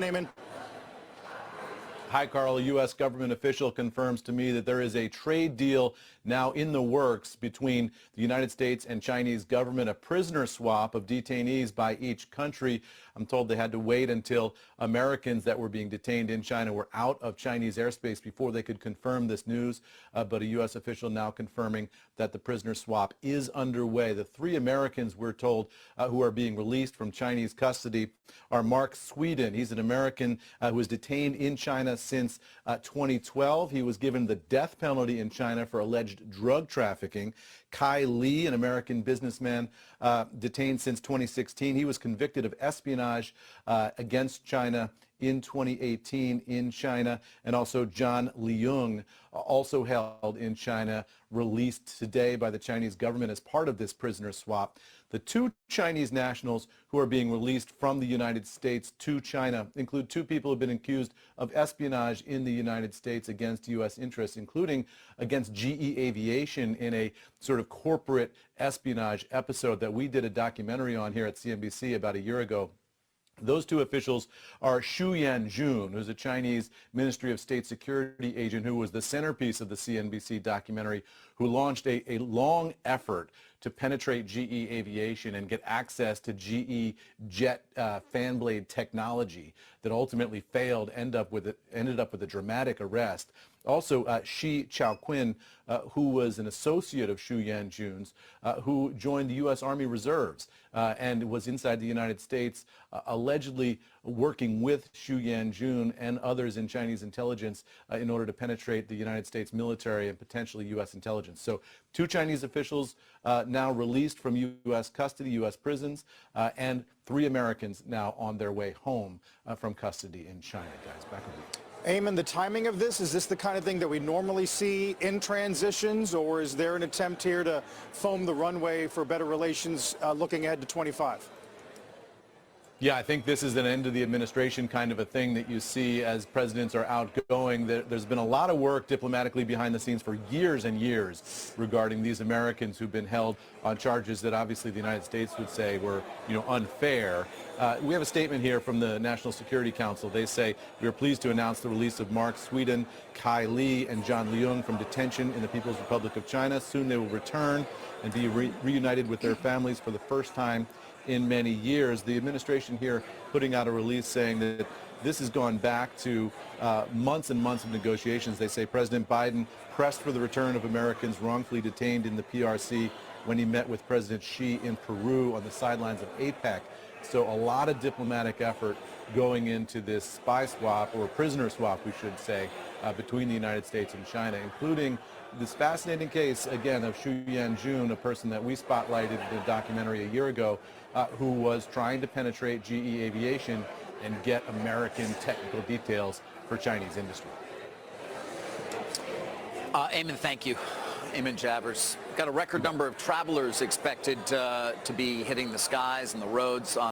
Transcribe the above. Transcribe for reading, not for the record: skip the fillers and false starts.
Eamon. Hi, Carl. A U.S. government official confirms to me that there is a trade deal now in the works between the United States and Chinese government, a prisoner swap of detainees by each country. I'm told they had to wait until Americans that were being detained in China were out of Chinese airspace before they could confirm this news. But a U.S. official now confirming that the prisoner swap is underway. The three Americans, we're told, who are being released from Chinese custody are Mark Sweden. He's an American who was detained in China since 2012. He was given the death penalty in China for alleged drug trafficking. Kai Li, an American businessman detained since 2016. He was convicted of espionage against China in 2018 in China. And also John Leung, also held in China, released today by the Chinese government as part of this prisoner swap. The two Chinese nationals who are being released from the United States to China include two people who have been accused of espionage in the United States against U.S. interests, including against GE Aviation in a sort of corporate espionage episode that we did a documentary on here at CNBC about a year ago. Those two officials are Yanjun Xu, who's a Chinese Ministry of State Security agent who was the centerpiece of the CNBC documentary, who launched a long effort to penetrate GE Aviation and get access to GE jet fan blade technology that ultimately failed, ended up with a dramatic arrest. Also, Xiaoqing, who was an associate of Yanjun's, who joined the U.S. Army Reserves and was inside the United States, allegedly working with Yanjun and others in Chinese intelligence in order to penetrate the United States military and potentially U.S. intelligence. So two Chinese officials now released from U.S. custody, U.S. prisons, and three Americans now on their way home from custody in China. Guys, back to you. Eamon, the timing of this, is this the kind of thing that we normally see in transitions, or is there an attempt here to foam the runway for better relations looking ahead to 25? Yeah, I think this is an end of the administration kind of a thing that you see as presidents are outgoing. There's been a lot of work diplomatically behind the scenes for years and years regarding these Americans who've been held on charges that obviously the United States would say were, unfair. We have a statement here from the National Security Council. They say, "We are pleased to announce the release of Mark Sweden, Kai Li, and John Leung from detention in the People's Republic of China. Soon they will return and be reunited with their families for the first time in many years." The administration here putting out a release saying that this has gone back to months and months of negotiations. They say President Biden pressed for the return of Americans wrongfully detained in the PRC when he met with President Xi in Peru on the sidelines of APEC. So a lot of diplomatic effort going into this spy swap, or prisoner swap, we should say, between the United States and China, including this fascinating case, again, of Yanjun, a person that we spotlighted in a documentary a year ago, who was trying to penetrate GE Aviation and get American technical details for Chinese industry. Eamon, thank you. Eamon Jabbers. Got a record number of travelers expected to be hitting the skies and the roads on